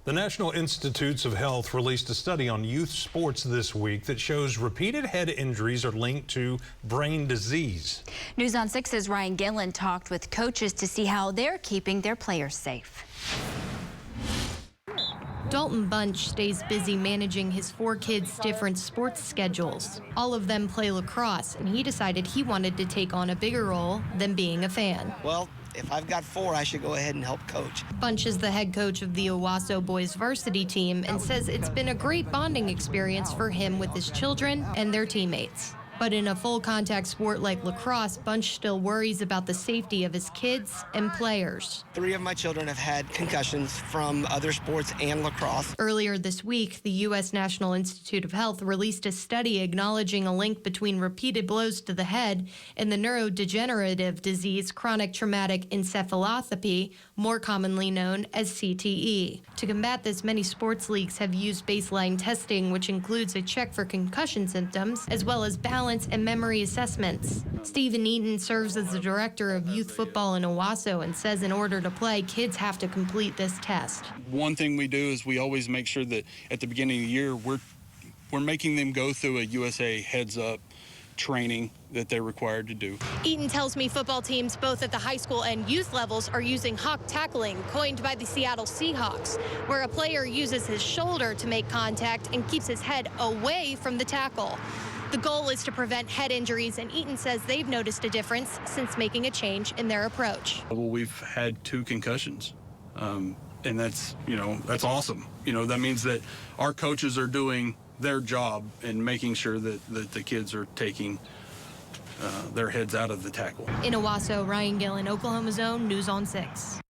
The National Institutes of Health released a study on youth sports this week that shows repeated head injuries are linked to brain disease. News on 6's Ryan Gillin talked with coaches to see how they're keeping their players safe. Dalton Bunch stays busy managing his 4 kids' different sports schedules. All of them play lacrosse, and he decided he wanted to take on a bigger role than being a fan. Well, if I've got 4, I should go ahead and help coach. Bunch is the head coach of the Owasso boys varsity team and says it's been a great bonding experience for him with his children and their teammates. But in a full contact sport like lacrosse, Bunch still worries about the safety of his kids and players. 3 of my children have had concussions from other sports and lacrosse. Earlier this week, the U.S. National Institute of Health released a study acknowledging a link between repeated blows to the head and the neurodegenerative disease chronic traumatic encephalopathy, more commonly known as CTE. To combat this, many sports leagues have used baseline testing, which includes a check for concussion symptoms, as well as balance and memory assessments. Stephen Eaton serves as the director of youth football in Owasso and says in order to play, kids have to complete this test. One thing we do is we always make sure that at the beginning of the year, we're making them go through a USA heads-up training that they're required to do. Eaton tells me football teams both at the high school and youth levels are using hawk tackling, coined by the Seattle Seahawks, where a player uses his shoulder to make contact and keeps his head away from the tackle. The goal is to prevent head injuries, and Eaton says they've noticed a difference since making a change in their approach. Well, we've had 2 concussions, and that's awesome. That means that our coaches are doing their job in making sure that the kids are taking their heads out of the tackle. In Owasso, Ryan Gillin, Oklahoma's Own, News on 6.